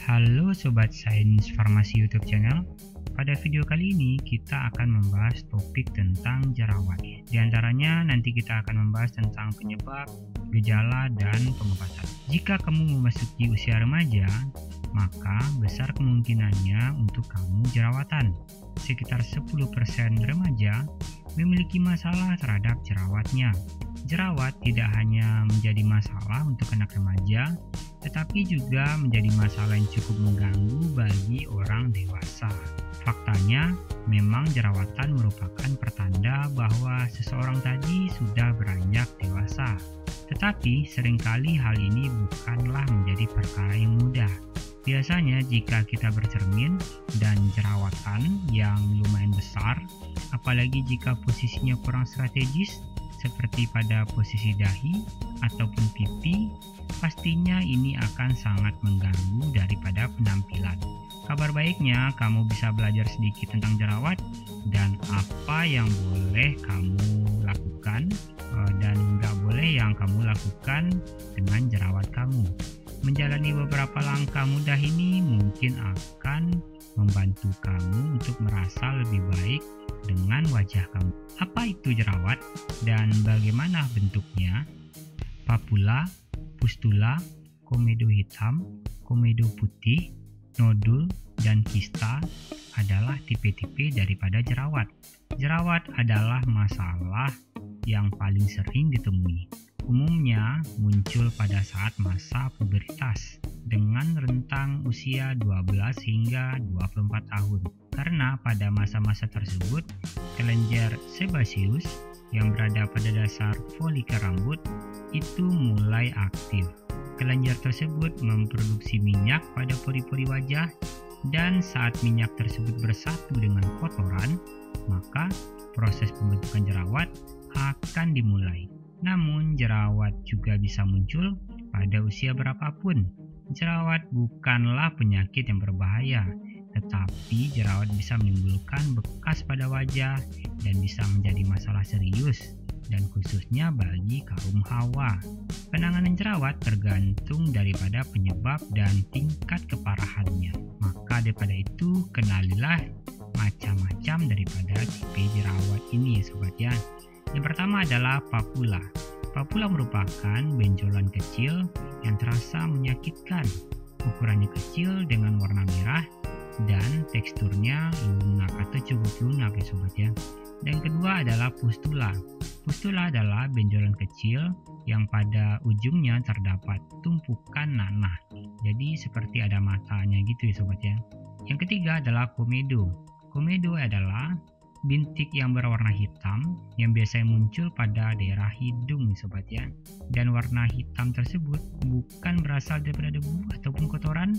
Halo Sobat Sains Farmasi YouTube channel. Pada video kali ini kita akan membahas topik tentang jerawat. Di antaranya nanti kita akan membahas tentang penyebab, gejala, dan pengobatan. Jika kamu memasuki usia remaja, maka besar kemungkinannya untuk kamu jerawatan. Sekitar 10% remaja memiliki masalah terhadap jerawatnya. Jerawat tidak hanya menjadi masalah untuk anak remaja, tetapi juga menjadi masalah yang cukup mengganggu bagi orang dewasa. Faktanya, memang jerawatan merupakan pertanda bahwa seseorang tadi sudah beranjak dewasa. Tetapi seringkali hal ini bukanlah menjadi perkara yang mudah. Biasanya jika kita bercermin dan jerawatan yang lumayan besar, apalagi jika posisinya kurang strategis, seperti pada posisi dahi ataupun pipi, pastinya ini akan sangat mengganggu daripada penampilan. Kabar baiknya, kamu bisa belajar sedikit tentang jerawat dan apa yang boleh kamu lakukan dan nggak boleh yang kamu lakukan dengan jerawat kamu. Menjalani beberapa langkah mudah ini mungkin akan membantu kamu untuk merasa lebih baik dengan wajah kamu. Apa itu jerawat dan bagaimana bentuknya? Papula, pustula, komedo hitam, komedo putih, nodul, dan kista adalah tipe-tipe daripada jerawat. Jerawat adalah masalah yang paling sering ditemui. Umumnya muncul pada saat masa pubertas dengan rentang usia 12 hingga 24 tahun. Karena pada masa-masa tersebut, kelenjar sebaceus yang berada pada dasar folikel rambut itu mulai aktif. Kelenjar tersebut memproduksi minyak pada pori-pori wajah, dan saat minyak tersebut bersatu dengan kotoran, maka proses pembentukan jerawat akan dimulai. Namun jerawat juga bisa muncul pada usia berapapun. Jerawat bukanlah penyakit yang berbahaya, tetapi jerawat bisa menimbulkan bekas pada wajah dan bisa menjadi masalah serius, dan khususnya bagi kaum hawa. Penanganan jerawat tergantung daripada penyebab dan tingkat keparahannya. Maka daripada itu, kenalilah macam-macam daripada tipe jerawat ini, sobat ya. Yang pertama adalah papula. Papula merupakan benjolan kecil yang terasa menyakitkan. Ukurannya kecil dengan warna merah dan teksturnya lunak atau cukup lunak ya sobat ya. Dan kedua adalah pustula. Pustula adalah benjolan kecil yang pada ujungnya terdapat tumpukan nanah. Jadi seperti ada matanya gitu ya sobat ya. Yang ketiga adalah komedo. Komedo adalah bintik yang berwarna hitam yang biasanya muncul pada daerah hidung sobat ya. Dan warna hitam tersebut bukan berasal daripada debu ataupun kotoran,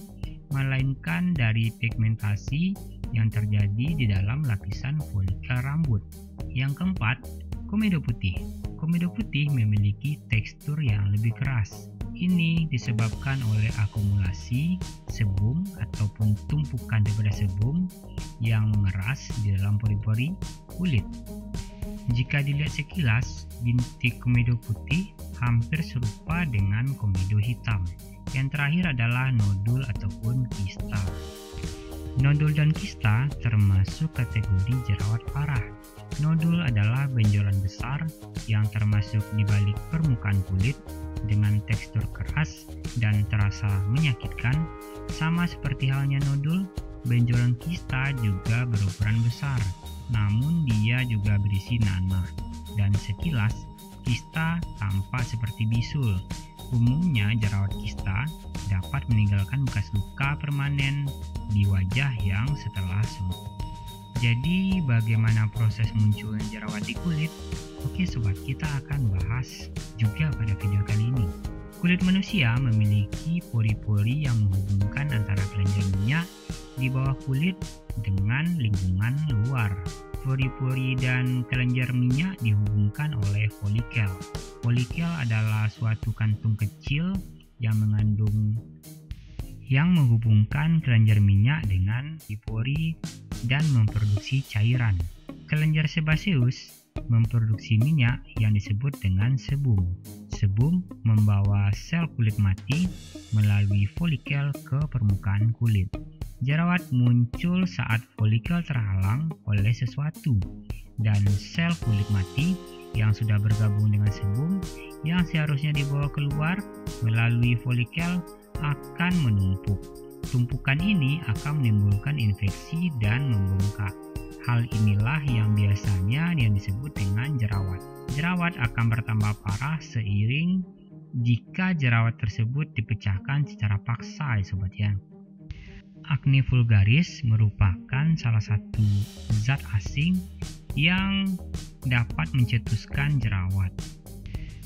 melainkan dari pigmentasi yang terjadi di dalam lapisan folikel rambut. Yang keempat, komedo putih. Komedo putih memiliki tekstur yang lebih keras. Ini disebabkan oleh akumulasi sebum ataupun tumpukan daripada sebum yang mengeras di dalam pori-pori kulit. Jika dilihat sekilas, bintik komedo putih hampir serupa dengan komedo hitam. Yang terakhir adalah nodul ataupun kista. Nodul dan kista termasuk kategori jerawat parah. Nodul adalah benjolan besar yang termasuk di balik permukaan kulit dengan tekstur keras dan terasa menyakitkan. Sama seperti halnya nodul, benjolan kista juga berukuran besar, namun dia juga berisi nanah, dan sekilas kista tampak seperti bisul. Umumnya jerawat kista dapat meninggalkan bekas luka permanen di wajah yang setelah sembuh. Jadi bagaimana proses munculnya jerawat di kulit? Oke sobat, kita akan bahas juga pada video kali ini. Kulit manusia memiliki pori-pori yang menghubungkan antara kelenjar minyak di bawah kulit dengan lingkungan luar. Pori-pori dan kelenjar minyak dihubungkan oleh folikel. Folikel adalah suatu kantung kecil yang menghubungkan kelenjar minyak dengan pori dan memproduksi cairan. Kelenjar sebaceus memproduksi minyak yang disebut dengan sebum. Sebum membawa sel kulit mati melalui folikel ke permukaan kulit. Jerawat muncul saat folikel terhalang oleh sesuatu, dan sel kulit mati yang sudah bergabung dengan sebum yang seharusnya dibawa keluar melalui folikel akan menumpuk. Tumpukan ini akan menimbulkan infeksi dan membengkak. Hal inilah yang biasanya disebut dengan jerawat. Jerawat akan bertambah parah seiring jika jerawat tersebut dipecahkan secara paksa, sobat ya. Acne vulgaris merupakan salah satu zat asing yang dapat mencetuskan jerawat.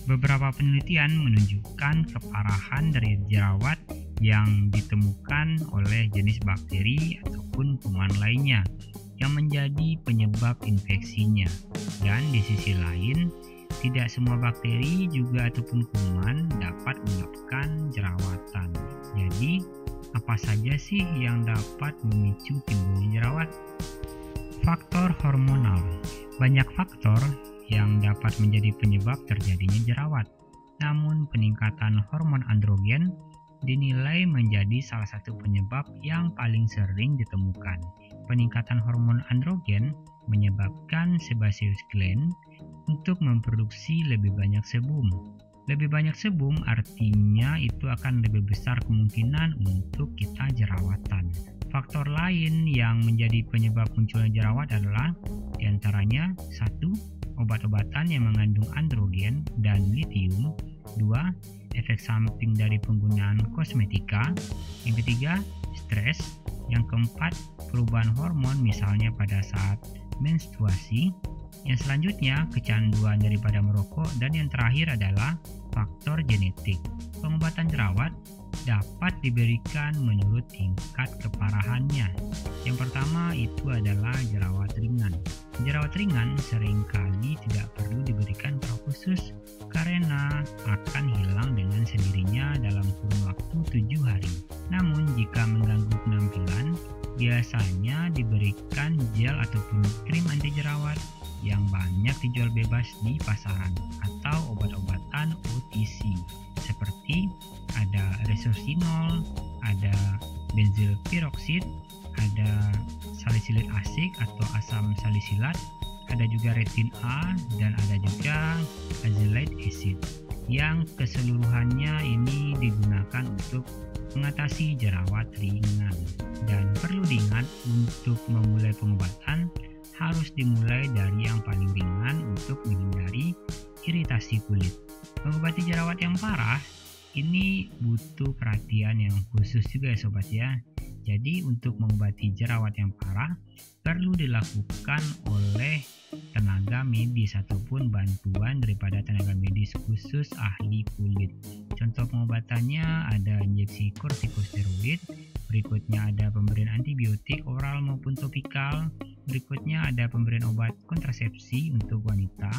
Beberapa penelitian menunjukkan keparahan dari jerawat yang ditemukan oleh jenis bakteri ataupun kuman lainnya yang menjadi penyebab infeksinya. Dan di sisi lain, tidak semua bakteri juga ataupun kuman dapat menyebabkan jerawatan. Jadi, apa saja sih yang dapat memicu timbulnya jerawat? Faktor hormonal. Banyak faktor yang dapat menjadi penyebab terjadinya jerawat. Namun peningkatan hormon androgen dinilai menjadi salah satu penyebab yang paling sering ditemukan. Peningkatan hormon androgen menyebabkan sebaceous gland untuk memproduksi lebih banyak sebum. Lebih banyak sebum artinya itu akan lebih besar kemungkinan untuk kita jerawatan. Faktor lain yang menjadi penyebab munculnya jerawat adalah diantaranya 1. Obat-obatan yang mengandung androgen dan litium. 2. Efek samping dari penggunaan kosmetika. Yang ketiga, stres. Yang keempat, perubahan hormon misalnya pada saat menstruasi. Yang selanjutnya, kecanduan daripada merokok. Dan yang terakhir adalah faktor genetik. Pengobatan jerawat dapat diberikan menurut tingkat keparahannya. Yang pertama itu adalah jerawat ringan. Jerawat ringan seringkali tidak perlu diberikan perawat khusus karena akan hilang dengan sendirinya dalam kurun waktu 7 hari. Namun jika mengganggu penampilan, biasanya diberikan gel ataupun krim anti jerawat yang banyak dijual bebas di pasaran atau obat-obatan OTC seperti ada resorcinol, ada benzyl peroxide, ada salisilik asik atau asam salisilat, ada juga retin A, dan ada juga azelaic acid yang keseluruhannya ini digunakan untuk mengatasi jerawat ringan. Dan perlu diingat, untuk memulai pengobatan harus dimulai dari yang paling ringan untuk menghindari iritasi kulit. Mengobati jerawat yang parah ini butuh perhatian yang khusus juga ya sobat ya. Jadi untuk mengobati jerawat yang parah perlu dilakukan oleh tenaga medis ataupun bantuan daripada tenaga medis khusus ahli kulit. Contoh pengobatannya ada injeksi kortikosteroid, berikutnya ada pemberian antibiotik oral maupun topikal, berikutnya ada pemberian obat kontrasepsi untuk wanita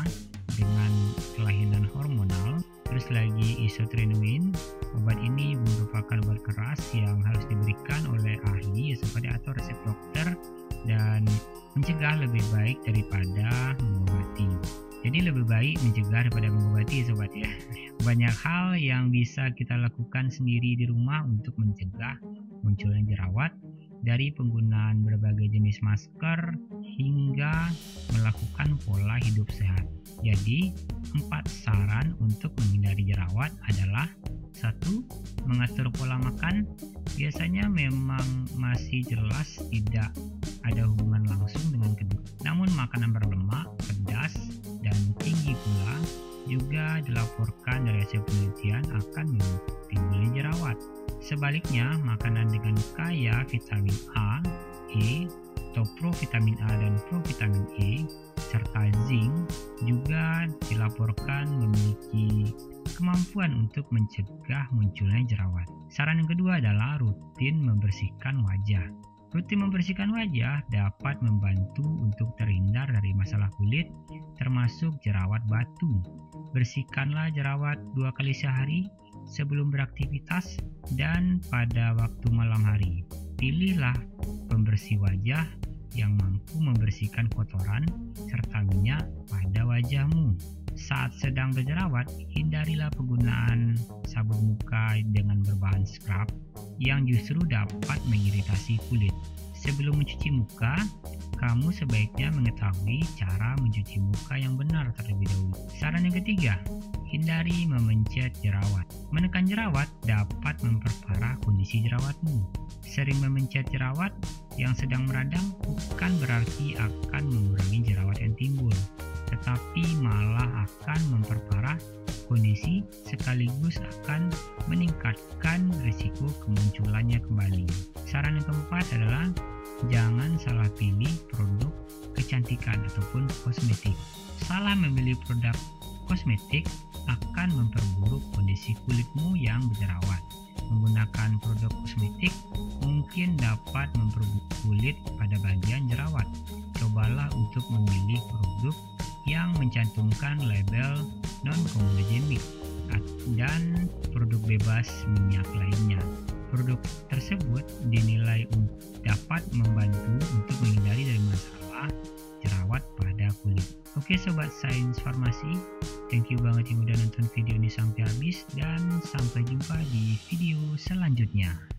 dengan kelainan hormonal, terus lagi isotretinoin. Obat ini merupakan obat keras yang harus diberikan oleh ahli seperti atau resep dokter, dan mencegah lebih baik daripada mengobati. Jadi lebih baik mencegah daripada mengobati sobat ya. Banyak hal yang bisa kita lakukan sendiri di rumah untuk mencegah munculnya jerawat, dari penggunaan berbagai jenis masker hingga melakukan pola hidup sehat. Jadi 4 saran untuk menghindari jerawat adalah: 1. Mengatur pola makan. Biasanya memang masih jelas tidak ada hubungan langsung dengan kedua. Namun makanan berlemak, pedas, dan tinggi gula juga dilaporkan dari hasil penelitian akan menimbulkan jerawat. Sebaliknya, makanan dengan kaya vitamin A, E, atau provitamin A dan provitamin E, serta zinc juga dilaporkan memiliki kemampuan untuk mencegah munculnya jerawat. Saran yang kedua adalah rutin membersihkan wajah. Rutin membersihkan wajah dapat membantu untuk terhindar dari masalah kulit, termasuk jerawat batu. Bersihkanlah jerawat 2 kali sehari sebelum beraktivitas dan pada waktu malam hari. Pilihlah pembersih wajah yang mampu membersihkan kotoran serta minyak pada wajahmu. Saat sedang berjerawat, hindarilah penggunaan sabun muka dengan berbahan scrub yang justru dapat mengiritasi kulit. Sebelum mencuci muka, kamu sebaiknya mengetahui cara mencuci muka yang benar terlebih dahulu. Saran yang ketiga, hindari memencet jerawat. Menekan jerawat dapat memperparah kondisi jerawatmu. Sering memencet jerawat yang sedang meradang bukan berarti akan mengurangi jerawat yang timbul, tetapi malah akan memperparah kondisi sekaligus akan meningkatkan risiko kemunculannya kembali. Saran yang keempat adalah jangan salah pilih produk kecantikan ataupun kosmetik. Salah memilih produk kosmetik akan memperburuk kondisi kulitmu yang berjerawat. Menggunakan produk kosmetik mungkin dapat memperburuk kulit pada bagian jerawat. Cobalah untuk memilih produk yang mencantumkan label non-komunogenik dan produk bebas minyak lainnya. Produk tersebut dinilai dapat membantu untuk menghindari dari masalah jerawat pada kulit. Oke sobat sains farmasi, thank you banget yang udah nonton video ini sampai habis dan sampai jumpa di video selanjutnya.